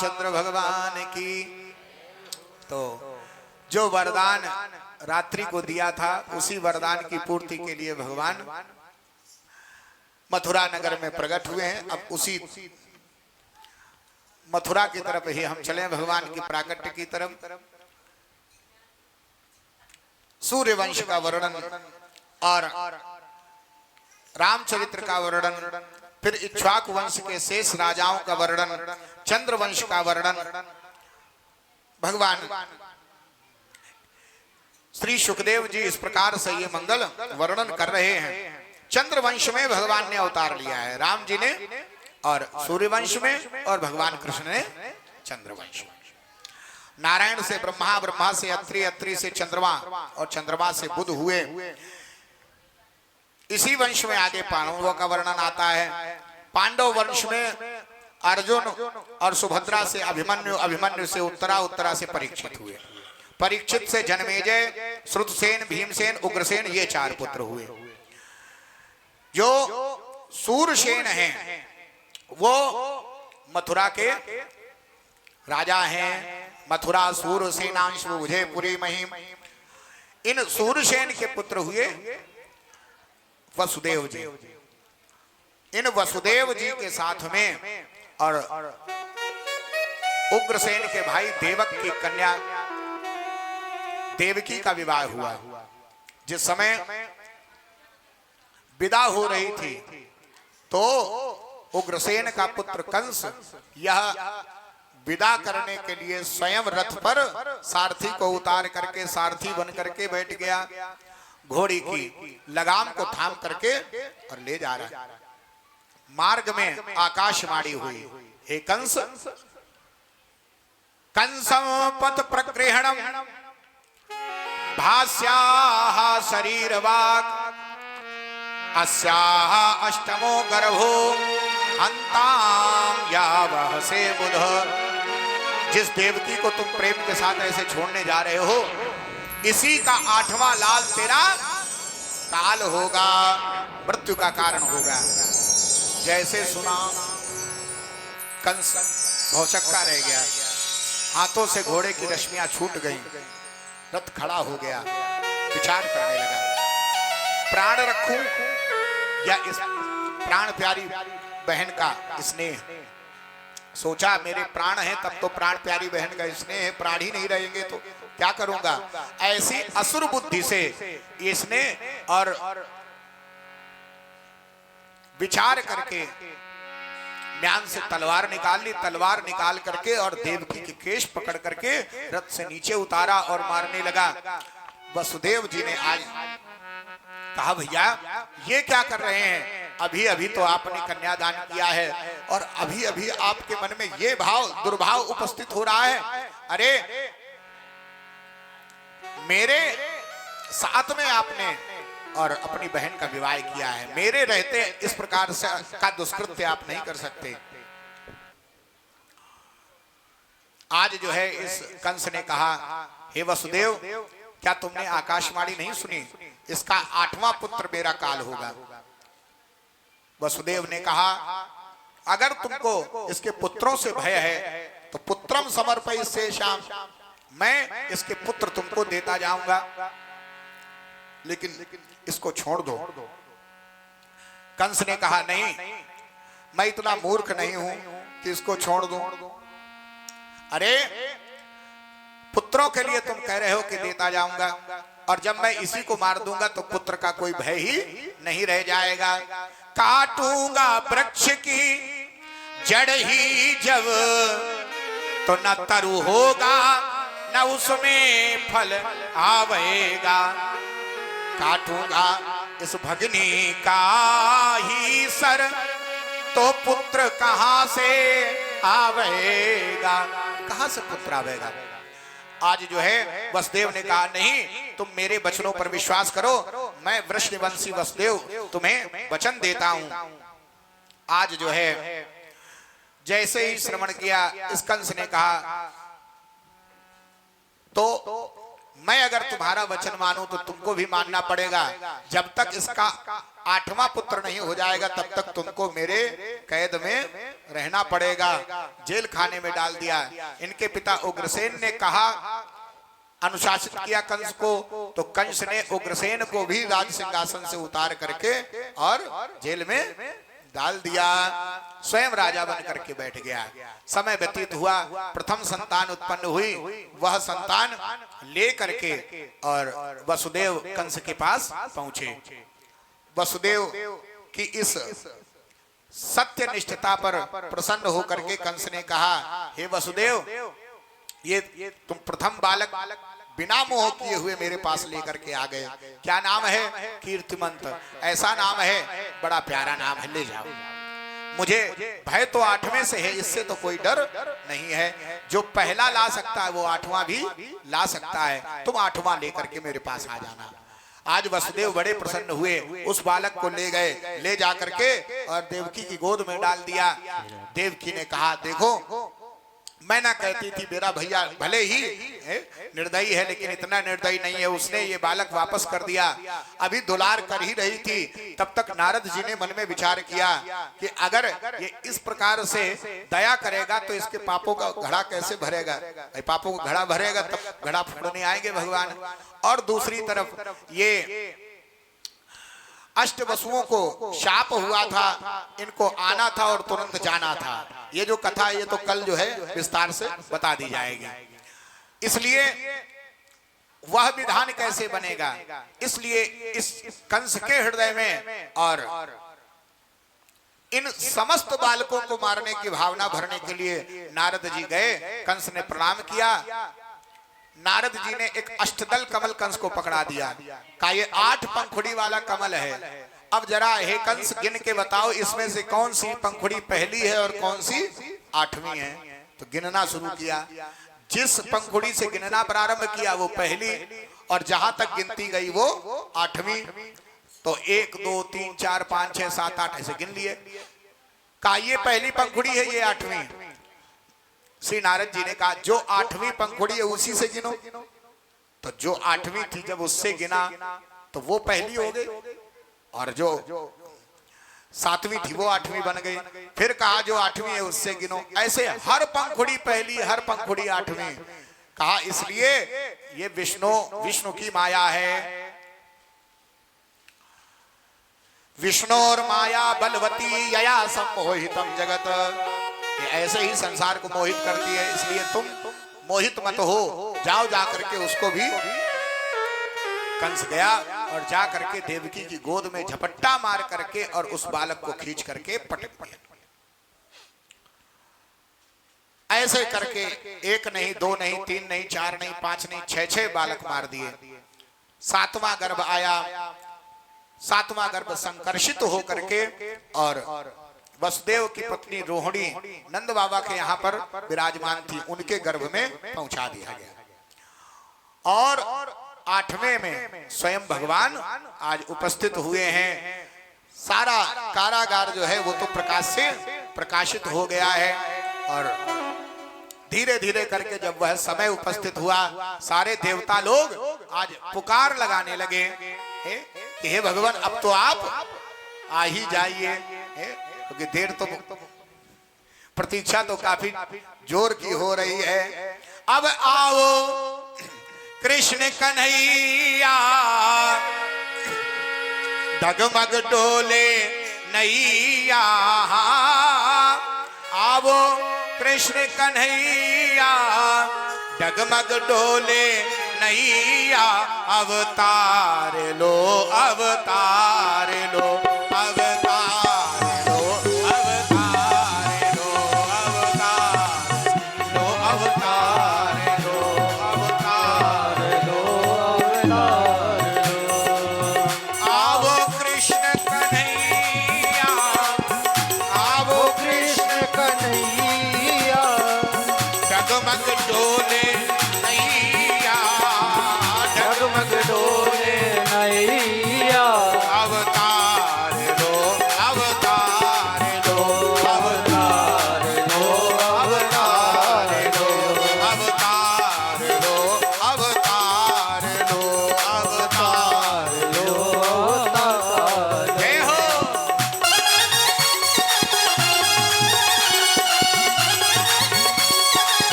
रामचंद्र भगवान की। तो जो वरदान रात्रि को दिया था उसी वरदान की पूर्ति के लिए भगवान मथुरा नगर में प्रकट हुए हैं। अब उसी मथुरा की तरफ ही हम चले, भगवान की प्राकट्य की तरफ। सूर्य वंश का वर्णन और रामचरित्र का वर्णन, फिर इक्ष्वाकु वंश के शेष राजाओं का वर्णन, चंद्र वंश का वर्णन भगवान श्री सुखदेव जी इस प्रकार से ये मंगल वर्णन कर रहे हैं। चंद्र वंश में भगवान ने अवतार लिया है, राम जी ने, और सूर्य वंश में, और भगवान कृष्ण ने चंद्र वंश में। नारायण से ब्रह्मा, ब्रह्मा से अत्रि, अत्रि से चंद्रमा, और चंद्रमा से बुध हुए। इसी वंश में आगे पांडवों का वर्णन आता है। पांडव वंश में अर्जुन और सुभद्रा से अभिमन्यु, अभिमन्यु से उत्तरा, उत्तरा से परीक्षित हुए। परीक्षित से जन्मेजय, श्रुतसेन, भीमसेन, उग्रसेन, ये 4 पुत्र हुए। जो सूरसेन हैं वो मथुरा के राजा हैं। मथुरा सूर सेनांश विजयपुरी महिम। इन सूरसेन के पुत्र हुए वसुदेव जी। इन वसुदेव जी के साथ में और उग्रसेन के भाई देवक की कन्या देवकी का विवाह हुआ। जिस समय विदा हो रही थी तो उग्रसेन का पुत्र कंस यह विदा करने के लिए स्वयं रथ पर सारथी को उतार करके सारथी बन करके बैठ गया। घोड़ी की लगाम को थाम करके और ले जा रहा है। मार्ग में आकाशवाणी हुई, हे कंस, कंसम पथ प्रगृहणम भास्याः शरीरवाक् अस्याः अष्टमो गर्भो हन्तां यावः से बुध। जिस देवकी को तुम प्रेम के साथ ऐसे छोड़ने जा रहे हो, इसी का 8वां लाल तेरा काल होगा, मृत्यु का कारण होगा। जैसे सुना कंस भौचक्का रह गया, हाथों से घोड़े की रश्मियां छूट गईं, रथ खड़ा हो गया, विचार करने लगा, प्राण रखूं या इस प्राण प्यारी बहन का स्नेह। सोचा मेरे प्राण हैं तब तो प्राण प्यारी बहन का स्नेह है, प्राण ही नहीं रहेंगे तो क्या करूंगा। ऐसी असुर बुद्धि से इसने और विचार करके म्यान से तलवार निकाल ली। तलवार निकाल करके और देवकी के केश पकड़ करके रथ से नीचे उतारा और मारने लगा। वसुदेव जी ने आज कहा, भैया ये क्या कर रहे हैं? अभी अभी तो आपने कन्यादान किया है और अभी अभी आपके मन में ये भाव दुर्भाव उपस्थित हो रहा है। अरे मेरे साथ में आपने और अपनी बहन का विवाह किया है, मेरे रहते इस प्रकार से का दुष्कृत्य आप नहीं कर सकते। आज जो है इस कंस ने कहा, हे वसुदेव, क्या तुमने आकाशवाणी नहीं सुनी? इसका 8वां पुत्र मेरा काल होगा। वसुदेव ने कहा, अगर तुमको इसके पुत्रों से भय है तो पुत्रम समर्पय से श्याम, मैं इसके पुत्र तुमको देता जाऊंगा, लेकिन इसको छोड़ दो। कंस ने कहा, नहीं, मैं इतना मूर्ख नहीं हूं कि इसको छोड़ दूं। अरे पुत्रों के लिए तुम कह रहे हो कि देता जाऊंगा, और जब मैं इसी को मार दूंगा तो पुत्र का कोई भय ही नहीं रह जाएगा। काटूंगा वृक्ष की जड़ ही जब, तो न तरु होगा न उसमें फल आवेगा। काटूंगा इस भगनी का ही सर, तो पुत्र कहां से आवेगा? कहां से पुत्र आवेगा? आज जो है वसुदेव ने कहा, नहीं, तुम मेरे वचनों पर विश्वास करो, मैं वृषनिवंशी वसुदेव तुम्हें वचन देता हूं। आज जो है जैसे ही श्रवण किया, इस कंस ने कहा, तो मैं अगर तुम्हारा वचन मानूं तो तुमको भी मानना पड़ेगा। जब तक इसका 8वां पुत्र नहीं हो जाएगा तब तक तुमको मेरे कैद में रहना पड़ेगा। जेल खाने में डाल दिया। इनके पिता उग्रसेन ने कहा, अनुशासित किया कंस को, तो कंस ने उग्रसेन को भी राज सिंहासन से उतार करके और जेल में डाल दिया। स्वयं राजा बन करके बैठ गया। समय व्यतीत हुआ, प्रथम संतान उत्पन्न हुई। वह संतान ले करके और वसुदेव कंस के पास पहुंचे। वसुदेव की इस सत्यनिष्ठता पर प्रसन्न होकर के कंस ने कहा, हे वसुदेव, ये तुम प्रथम बालक बिना मोह किए हुए मेरे पास लेकर के आ गए। क्या नाम है? कीर्तिमंत। ऐसा नाम है, बड़ा प्यारा नाम है, ले जाओ। मुझे भय तो 8वें से है, इससे तो कोई डर नहीं है। जो पहला ला सकता है वो 8वां भी ला सकता है। तुम 8वां लेकर के मेरे पास आ जाना। आज वसुदेव बड़े प्रसन्न हुए, उस बालक को ले गए। ले जाकर के और देवकी की गोद में डाल दिया। देवकी ने कहा, देखो, मैं ना कहती थी मेरा भैया भले ही निर्दयी है लेकिन इतना निर्दयी नहीं है, उसने ये बालक वापस कर दिया। अभी दुलार कर ही रही थी, तब तक नारद जी ने मन में विचार किया कि अगर ये इस प्रकार से दया करेगा तो इसके पापों का घड़ा कैसे भरेगा। पापों का घड़ा भरेगा तब घड़ा फोड़ने आएंगे भगवान। और दूसरी तरफ ये अष्ट वसुओं को शाप हुआ था, इनको आना था और तुरंत जाना था। ये जो कथा ये तो कल जो है विस्तार से बता दी जाएगी। इसलिए वह विधान कैसे बनेगा, इसलिए इस कंस के हृदय में और इन समस्त बालकों को मारने की भावना भरने के लिए नारद जी गए। कंस ने प्रणाम किया। नारद जी ने एक अष्टदल कमल कंस को पकड़ा दिया। कहा, ये 8 पंखुड़ी वाला कमल है। अब जरा हे कंस गिन के बताओ, इसमें से कौन सी पंखुड़ी पहली है और कौन सी 8वीं है। तो गिनना शुरू किया। जिस पंखुड़ी से गिनना प्रारंभ किया वो पहली, और जहां तक गिनती गई वो 8वीं। तो 1 2 3 4 5 6 7 8 ऐसे गिन लिए। कहा, ये पहली पंखुड़ी है, ये 8वीं। श्री नारद जी ने कहा, जो 8वीं पंखुड़ी है उसी से गिनो। तो जो 8वीं थी जब उससे गिना तो वो पहली हो गई, और जो 7वीं थी वो 8वीं बन गई। फिर कहा, जो 8वीं है उससे गिनो। ऐसे हर पंखुड़ी पहली, हर पंखुड़ी 8वीं। कहा, इसलिए ये विष्णु की माया है। विष्णु और माया बलवती यया सम्मोहितम जगत। ये ऐसे ही संसार को मोहित करती है, इसलिए तुम मोहित मत हो। जाओ जा करके उसको भी। कंस गया और जा करके देवकी की गोद में झपट्टा मार करके और उस बालक को खींच करके पटक दिया। ऐसे करके 1 नहीं, 2 नहीं, 3 नहीं, 4 नहीं, 5 नहीं, 6 बालक मार दिए। 7वां गर्भ आया। 7वां गर्भ संकर्षित होकर के और वसुदेव की पत्नी रोहिणी नंद बाबा के यहाँ पर विराजमान थी, उनके गर्भ में पहुंचा दिया गया। और 8वें में स्वयं भगवान आज उपस्थित हुए हैं। सारा कारागार जो है वो तो प्रकाश से प्रकाशित हो गया है। और धीरे धीरे करके जब वह समय उपस्थित हुआ, सारे देवता लोग आज पुकार लगाने लगे कि हे भगवान, अब तो आप आ ही जाइए, क्योंकि देर तो प्रतीक्षा तो काफी जोर की हो रही है। अब आओ कृष्ण कन्हैया, डगमग डोले नैया। आओ कृष्ण कन्हैया, डगमग डोले नैया। अवतार लो, अवतार लो, अवतार लो,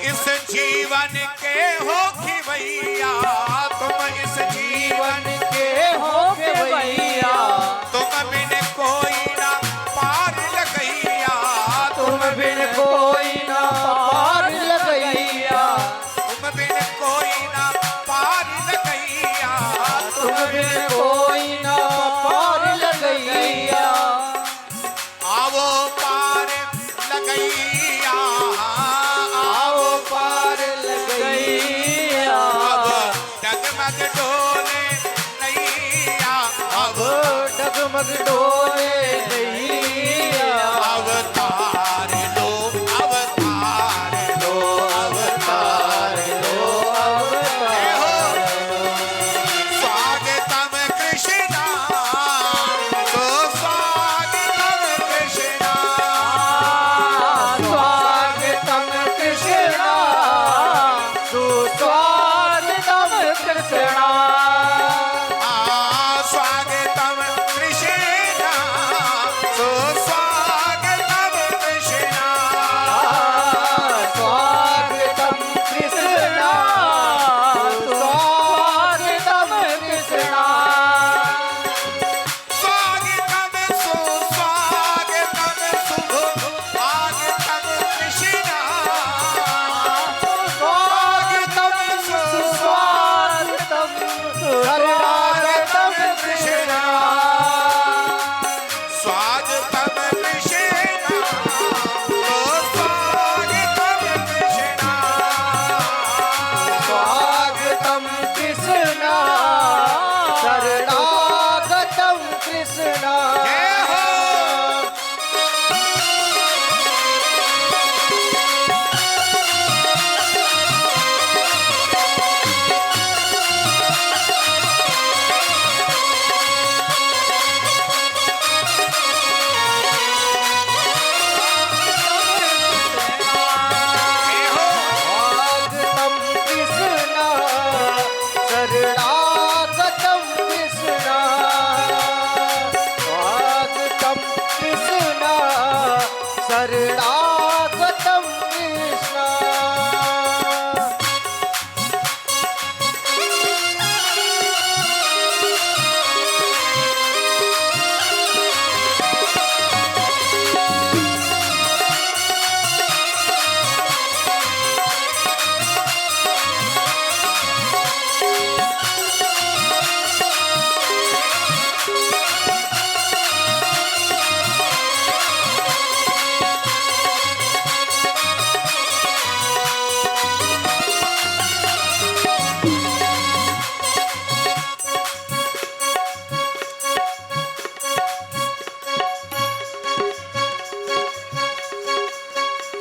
इस जीवन के हो खिवैया, तुम इस जीवन के हो खिवैया, तुम बिन कोई ना पार लगैया, तुम बिन कोई ना पार लगैया, तुम बिन कोई ना पार लगैया, तुम बिन कोई ना पार लगैया, आवो पार लगैया, आओ पार लगैया, अब डगमग डोले नैया, अब डगमग डोले नैया, अवतार लो, अवतार लो, अवतार लो, हे हो अवतार स्वागतम कृष्णा, तो स्वागतम कृष्णा, स्वागतम कृष्णा, सुस्वागतम कृष्णा, स्वागतम कृष्णा, तो स्वागतम कृष्णा, स्वागतम कृष्णा, स्वागतम कृष्णा, स्वागतम सुस्वागतम सुभागतम कृष्णा, स्वागतम सुस्वागतम सुस्वागतम कृष्णा, स्वागतम कृष्णा, तो स्वागतम कृष्णा, स्वागतम कृष्णा, शरणागतम कृष्णा, जय हो। जय हो। स्वागतम कृष्णा, शरणागतम कृष्णा, स्वागतम कृष्णा, शरणागतम कृष्णा,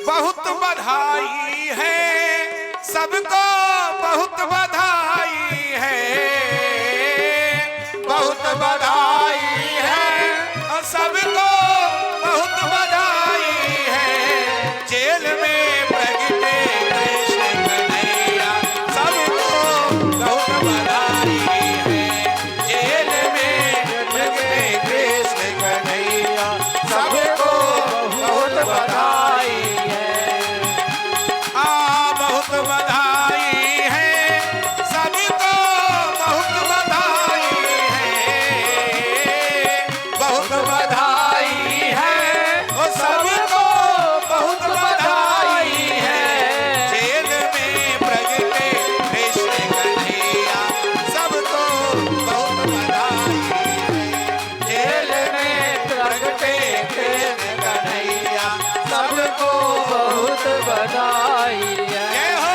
बहुत बधाई है सबको, बहुत बधाई है, बहुत बधाई है और सबको बहुत बधाई है। जेल में प्रगटे कृष्ण कन्हैया, सबको बहुत बधाई है। जेल में प्रगटे कृष्ण कन्हैया, सबको बहुत बधाई है। बहुत बधाई है सबको, बहुत बधाई है, बहुत बधाई है वो सबको बहुत बधाई है। जेल में प्रगटे कृष्ण कन्हैया, सबको बहुत बधाई है। जेल में प्रगटे कृष्ण कन्हैया, सबको बहुत बधाई है। जय हो।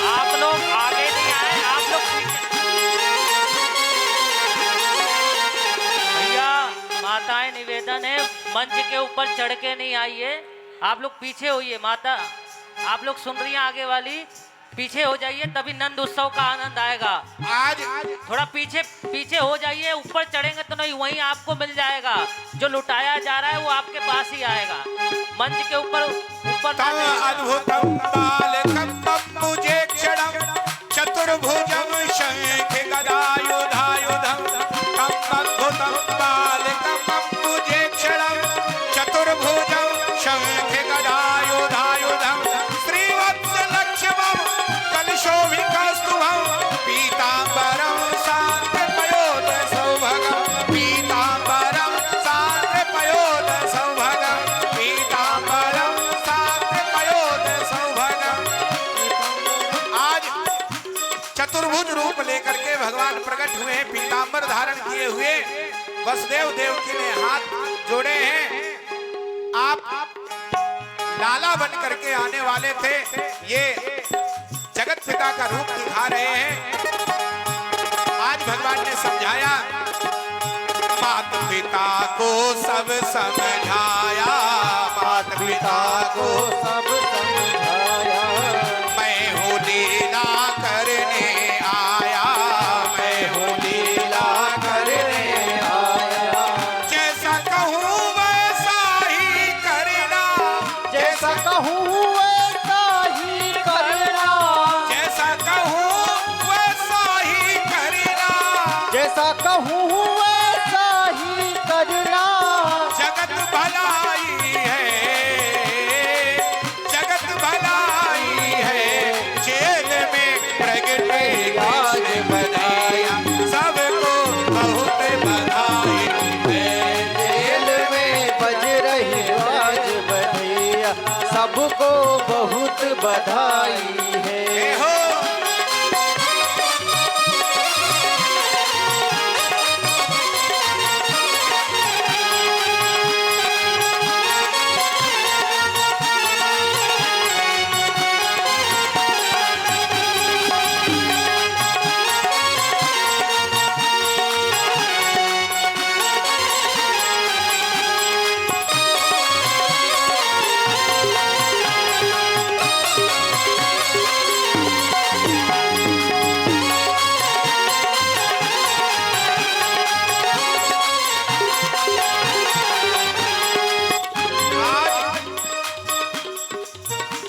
आप लोग आगे नहीं आए, आप लोग भैया माताएं निवेदन है, मंच के ऊपर चढ़ के नहीं आइए, आप लोग पीछे होइए। माता आप लोग सुन रही हैं आगे वाली, पीछे हो जाइए, तभी नंद उत्सव का आनंद आएगा। आज थोड़ा पीछे पीछे हो जाइए, ऊपर चढ़ेंगे तो नहीं, वहीं आपको मिल जाएगा। जो लुटाया जा रहा है वो आपके पास ही आएगा। मंच के ऊपर ऊपर ना तम जाइए। अद्भुतम बालकम बम्बुजे क्षणम चतुर्भुजम शंख गदायुधायुधम तम अद्भुतम बालकम बम्बुजे क्षणम चतुर्भुजम शंख गदायुधायुधम श्रीवत्स लक्ष्मम कलशोभिकस्तुभम पीतांबरम शांतपयोद सौभगम पीतांबरम शांतपयोद सौभगम पीतांबरम शांतपयोद सौभगम। आज चतुर्भुज रूप लेकर के भगवान प्रकट हुए हैं, पीतांबर धारण किए हुए वसुदेव देवकी ने हाथ जोड़े हैं। आप लाला बन करके आने वाले थे, ये जगत पिता का रूप दिखा रहे हैं। आज भगवान ने समझाया, मात पिता को सब समझाया, मात पिता को सब समझाया, मैं हूँ लीला करने आया, मैं हूँ लीला करने आया। जैसा कहूँ वैसा ही करना, जैसा कहूँ वैसा ही करना, जैसा कहूँ वैसा ही करना, जैसा कहूँ वैसा ही करना। जगत भलाई है, जगत भलाई है, जेल में प्रगटे आज बनाया, सबको बहुत बधाई है। जेल में बज रही आज बधिया, सबको बहुत बधाई है। हे हो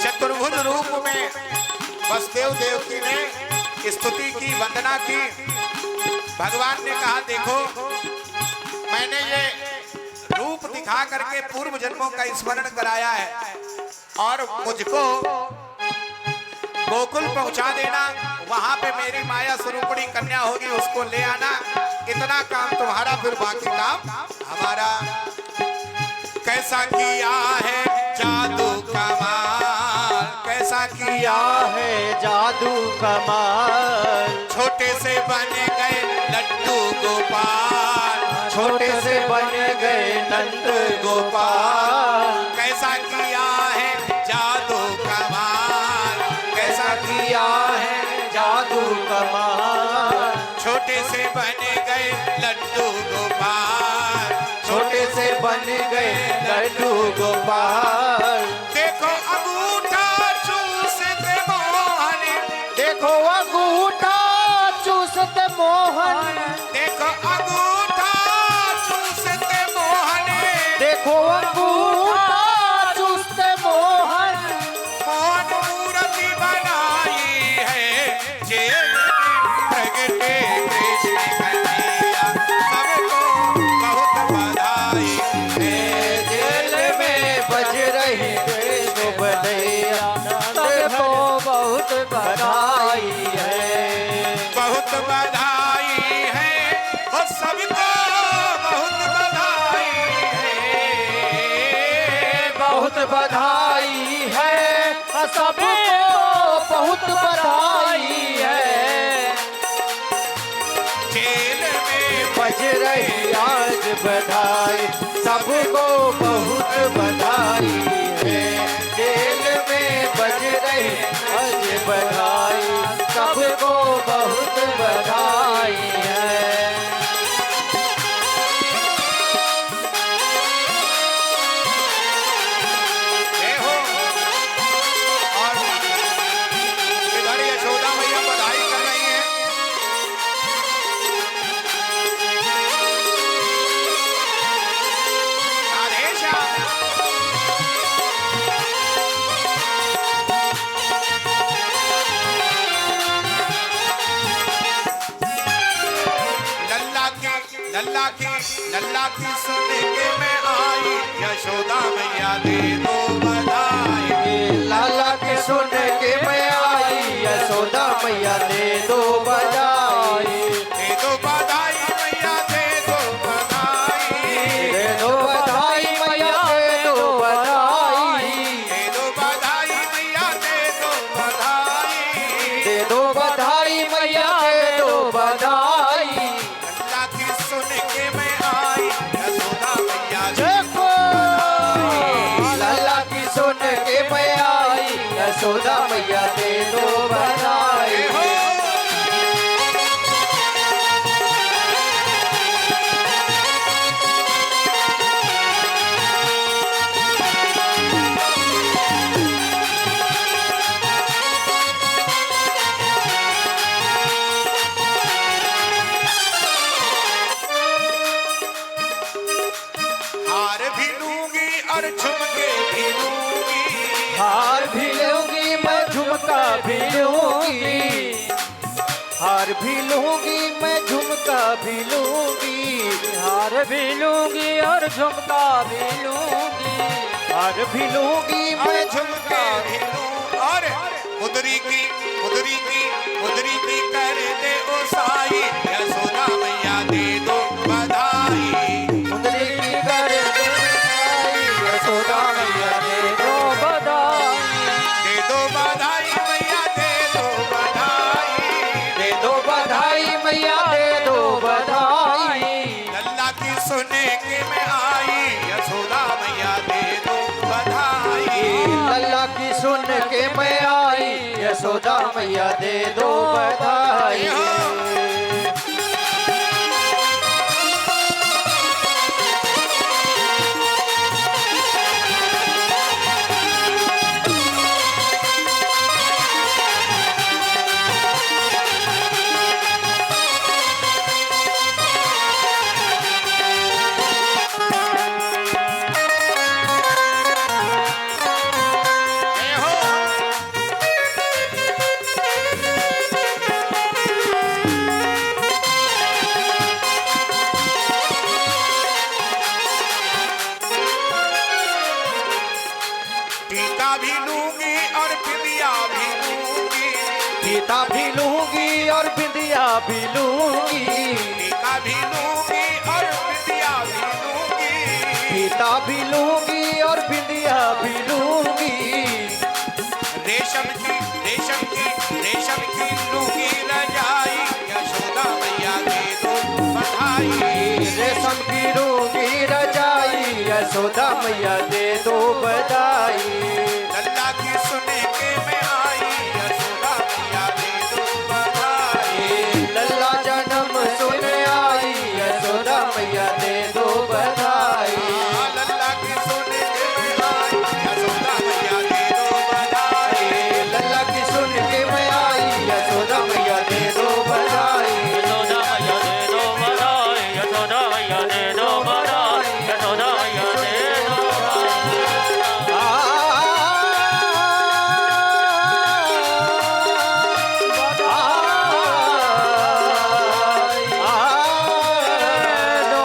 चतुर्भुज रूप में वसुदेव देवकी ने स्तुति की, वंदना की। भगवान ने कहा, देखो मैंने ये रूप दिखा करके पूर्व जन्मों का स्मरण कराया है, और मुझको गोकुल पहुंचा देना, वहां पे मेरी माया स्वरूपणी कन्या होगी, उसको ले आना। इतना काम तुम्हारा, फिर बाकी काम हमारा। कैसा किया है जादू कमाल, कैसा किया है जादू कमाल, छोटे से बन गए लड्डू गोपाल, छोटे से बन गए नंद गोपाल। कैसा किया है जादू कमाल, कैसा किया है जादू कमाल, छोटे से बन गए लड्डू गोपाल, छोटे से बन गए लड्डू गोपाल। देखो अंगूठा चूसते मोहन, देखो अंगूठा चूसते मोहन, देखो अंगूठा चूसते मोहन, देखो अंगूठा चूसते मोहन। मोहन मूर्ति बनाई है, जेल में प्रगटे कृष्ण कन्हैया, सबको बहुत बधाई है। जेल में बज रही कृष्ण बधैया, सबको बहुत बधाई है। बहुत बधाई है, और सबको बहुत बधाई है। बहुत बधाई है, सबको बहुत बधाई है। जेल में बज रही आज बधाई, सबको बहुत बधाई है। जेल में बज रही आज बधाई, सबको बहुत बधाई है। ये हो, और इधर लल्ला की सुन के मैं आई, यशोदा मैया दे दो बधाई। लाला की सुन के मैं आई, यशोदा मैया दे दो बधाई। दे दो बधाई मैया दे दो बधाई। दे दो बधाई मैया दे दो बधाई। दे दो बधाई मैया दे दो बधाई। दे दो बधाई मैया दे दो बधाई। लल्ला की सुन के मैं आई, यशोदा मैया दे देखो लाला की सुन के मैं आई, यशोदा मैया दे दो बधाई। हो। हार भी लूंगी और झुमके भी लूंगी। हार भी लूंगी मैं झुमका भी लूंगी। हार भी लूंगी मैं झुमका भी लूंगी। हार भी लूंगी और झुमका भी लूंगी। हार भी लूंगी मैं झुमके भी लूं और मुदरी की कर दे ओ साई, यशोदा मैया दे दो बधाई। मुंदरी की कर दे बधाई, यशोदा मैया दे दो बधाई। दे दो बधाई मैया दे दो बधाई। दे दो बधाई मैया दे दो बधाई। लल्ला की सुने के मैं आई, यशोदा मैया दे दो बधाई। लल्ला की सुन के मैं आई, यशोदा मैया दे दो बधाई। जय हो। टीका भी लूंगी और बिंदिया भी लूंगी। सीता भी लूंगी और बिंदिया भी लूंगी। टीका भी लूंगी और बिंदिया भी लूंगी। सीता भी लूंगी और बिंदिया भी लूंगी। रेशम की लूंगी रजाई, यशोदा मैया दे दो बधाई। रेशम की लूंगी रजाई, यशोदा मैया दे दो बधाई। लल्ला की सुने के मैं आई, यशोदा मैया दे दो बधाई। लल्ला जन्म सुन आई, यशोदा मैया दे दो बधाई। लल्ला की सुने के मैं आई, यशोदा मैया दे दो बधाई। लल्ला की सुन के मैं आई, यशोदा मैया दे दो बधाई। यशोदा मैया दे दो बधाई। यशोदा मैया दे दो बधाई। यशोदा मैया दे दो बधाई।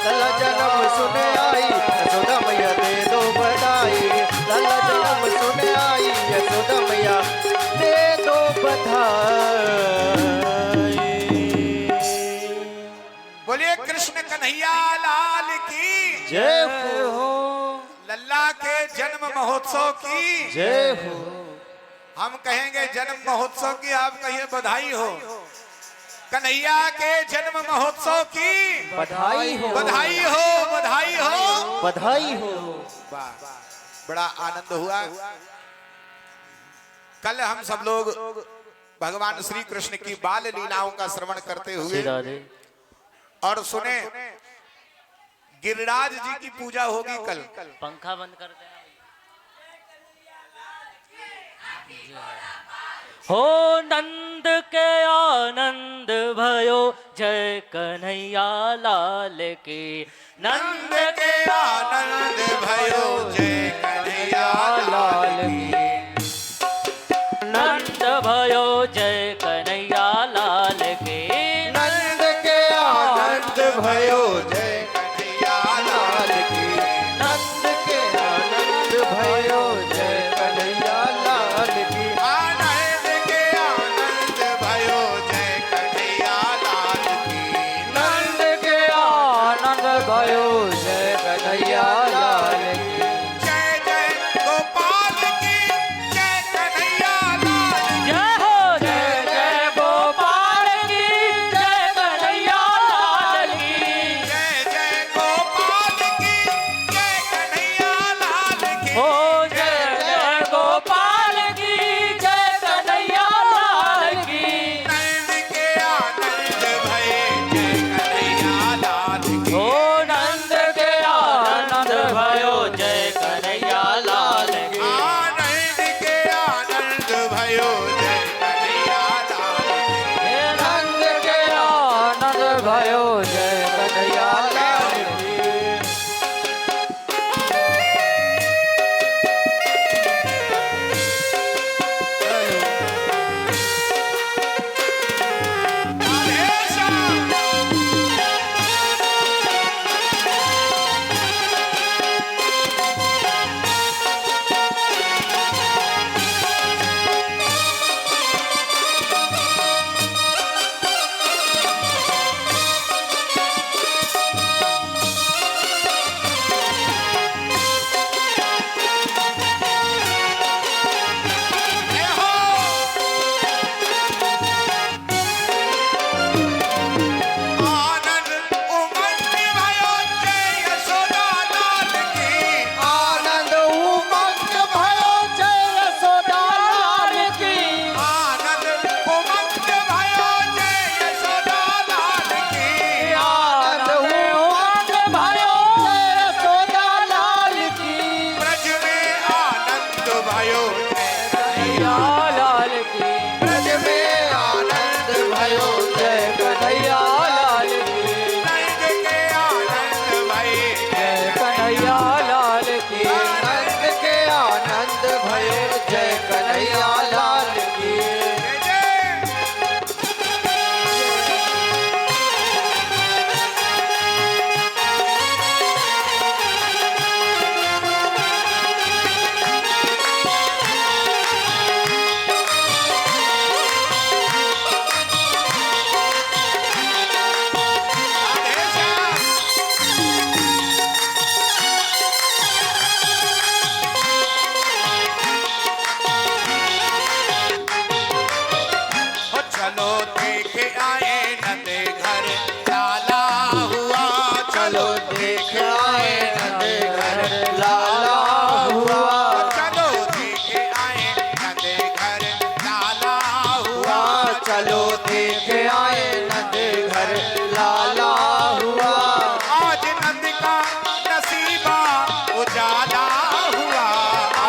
लल्ला जन्म सुन आई, यशोदा मैया दे दो बधाई। लल्ला जन्म सुन आई, यशोदा मैया दे दो बधाई। बोलिए कृष्ण कन्हैया लाल की जय हो, लल्ला के जन्म महोत्सव की जय हो। हम कहेंगे जन्म महोत्सव की, आप कहिए बधाई हो। कन्हैया के जन्म महोत्सव की बधाई हो, बधाई हो, बधाई हो। बधाई हो। वाह, बड़ा आनंद हुआ। कल हम सब लोग भगवान श्री कृष्ण की बाल लीलाओं का श्रवण करते हुए और सुने गिरिराज जी की पूजा होगी कल। पंखा बंद कर देना। हो नंद के आनंद भयो, जय कन्हैया लाल की। नंद के आनंद भयो, जय कन्हैया लाल की। नंद भयो, जय कन्हैया लाल की। नंद के जय कन्हैया लाल की। हे नंद के आनंद भयो जय कन्हैया लाल की। राधे श्याम। जय हो। आनंद उमंग भयो जय यशोदा लाल की। आनंद उमंग भयो जय यशोदा लाल की। आनंद उमंग भयो जय यशोदा लाल की। आनंद उमंग भयो जय यशोदा लाल की। ब्रज में आनंद भयो कन्हैया लाल की। ब्रज में आनंद भयो जय कन्हैया लाल की। नंद के आनंद भई जय कन्हैया लाल की। नंद के आनंद भयो जय कन्हैया लाल की। जय जय। राधे श्याम। ओ चलो देख आए नंद घर लाला हुआ। चलो देख आए नंद घर लाला हुआ। चलो देख आए नंद घर लाला हुआ। चलो देख आए नंद घर लाला हुआ। आज नंद का नसीबा उजाला हुआ।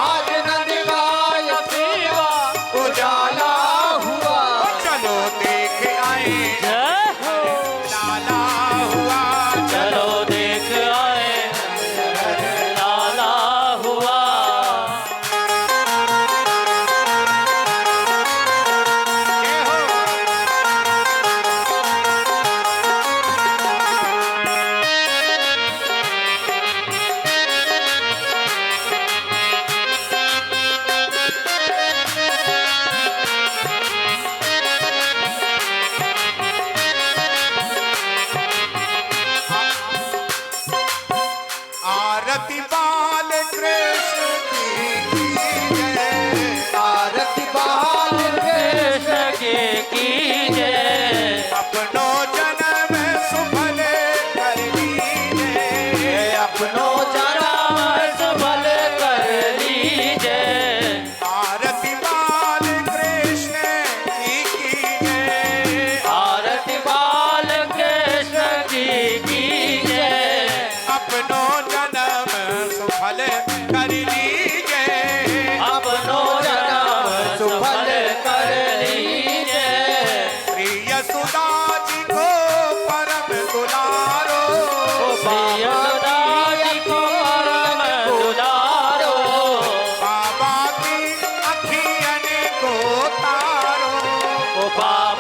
आज नंद का नसीबा उजाला हुआ। ओ चलो देख आए जय हो। लाला हुआ। चलो देख आए लाला हुआ। जय हो। आरती बाल कृष्ण की जय। आरती बाल कृष्ण की जय। अपनो जन्म सुफल कर लीजिए। अपनो जन्म सफल कर लीजिए। आरती बाल कृष्ण की जय। आरती बाल कृष्ण की जय। अपनो जन्म सुफल कर लीजिए। अपनो जन्म सफल कर लीजिए। श्री यशोदा जी को परम दुलारो। यशोदा जी को परम दुलारो। बाबा की अखियन को तारो। ओ बाबा